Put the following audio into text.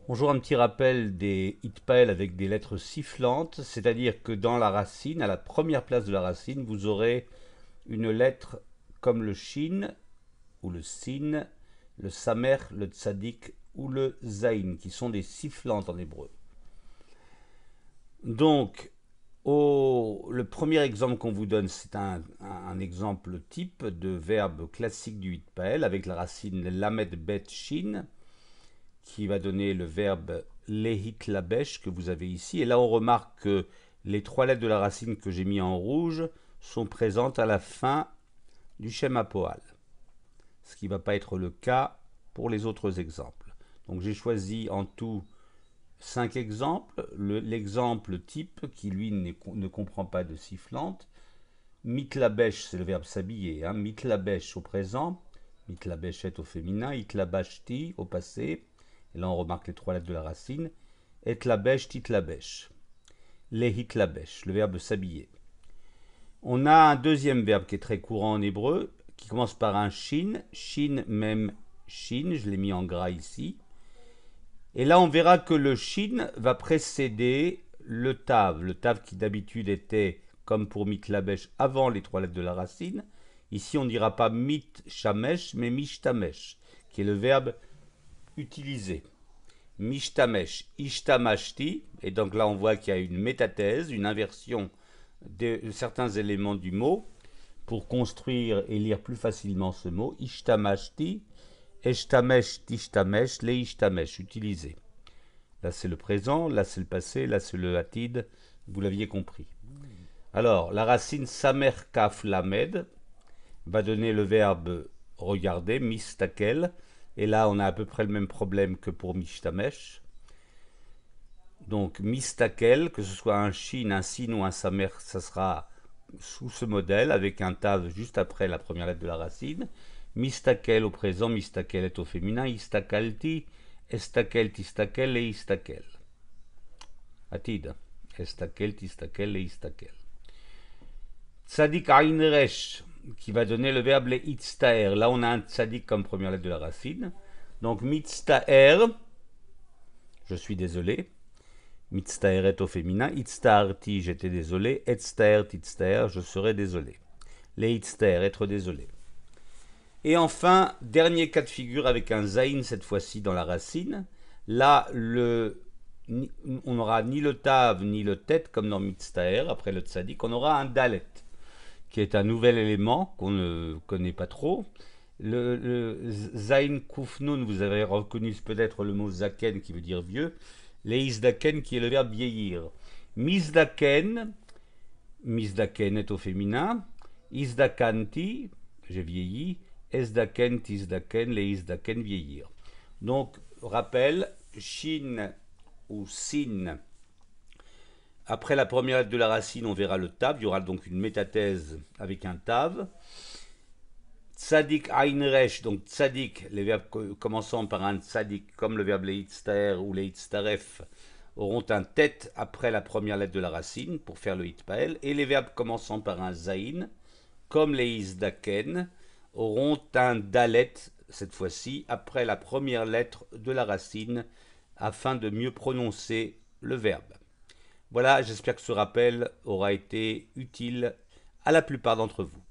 Bonjour, un petit rappel des hitpael avec des lettres sifflantes, c'est-à-dire que dans la racine, à la première place de la racine, vous aurez une lettre comme le shin ou le sin, le samer, le tzadik ou le zain, qui sont des sifflantes en hébreu. Donc, le premier exemple qu'on vous donne, c'est un exemple type de verbe classique du hitpael avec la racine lamed bet shin, qui va donner le verbe lehit labesh que vous avez ici. Et là, on remarque que les trois lettres de la racine que j'ai mis en rouge sont présentes à la fin du schéma poal, ce qui ne va pas être le cas pour les autres exemples. Donc j'ai choisi en tout 5 exemples. L'exemple type, qui lui ne comprend pas de sifflante. Mitlabesh, c'est le verbe s'habiller. Hein. Mitlabesh au présent, mitlabeshet au féminin, itlabashti au passé. Et là, on remarque les trois lettres de la racine. Etlabesh, titlabesh. Lehitlabesh, le verbe s'habiller. On a un deuxième verbe qui est très courant en hébreu, qui commence par un shin. Shin, même shin, je l'ai mis en gras ici. Et là, on verra que le shin va précéder le tav. Le tav qui d'habitude était, comme pour mitlabesh, avant les trois lettres de la racine. Ici, on ne dira pas mit shamesh, mais mishtamesh, qui est le verbe utilisé. Mishtamesh, ishtamashti, et donc là on voit qu'il y a une métathèse, une inversion de certains éléments du mot pour construire et lire plus facilement ce mot. Ishtamashti, eshtamesh, tishtamesh, leishtamesh, utilisé. Là c'est le présent, là c'est le passé, là c'est le hatid, vous l'aviez compris. Alors la racine samer kaf lamed va donner le verbe regarder, mistakel, et là on a à peu près le même problème que pour mishtamesh. Donc mistakel, que ce soit un shin, un sin ou un samer, ça sera sous ce modèle avec un tav juste après la première lettre de la racine. Mistakel au présent, mistakel est au féminin, istakalti, estakel, tistakel et istakel. Atid, estakel, tistakel et istakel. Tzadik ain resh, qui va donner le verbe le itztaer. Là on a un tzadik comme première lettre de la racine. Donc mitztaer, je suis désolé. Mitztaeret au féminin, itztaarti, j'étais désolé, etztaer, titztaer, je serais désolé. Les itztaer, être désolé. Et enfin, dernier cas de figure avec un zain cette fois-ci dans la racine. Là, on n'aura ni le tav ni le tet comme dans mitztaer, après le tzadik, on aura un dalet, qui est un nouvel élément qu'on ne connaît pas trop. Le zain kufnun, vous avez reconnu peut-être le mot zaken qui veut dire vieux. Leisdaken qui est le verbe vieillir. Misdaken, misdaken est au féminin. Isdakanti, j'ai vieilli. Esdaken, tisdaken, leisdaken, vieillir. Donc, rappel, shin ou sin. Après la première lettre de la racine, on verra le tav. Il y aura donc une métathèse avec un tav. Tzadik Einresh, donc tzadik, les verbes commençant par un tzadik, comme le verbe leitztaer ou leitztaref, auront un tet après la première lettre de la racine pour faire le hitpael, et les verbes commençant par un zain, comme les isdaken, auront un dalet, cette fois-ci, après la première lettre de la racine, afin de mieux prononcer le verbe. Voilà, j'espère que ce rappel aura été utile à la plupart d'entre vous.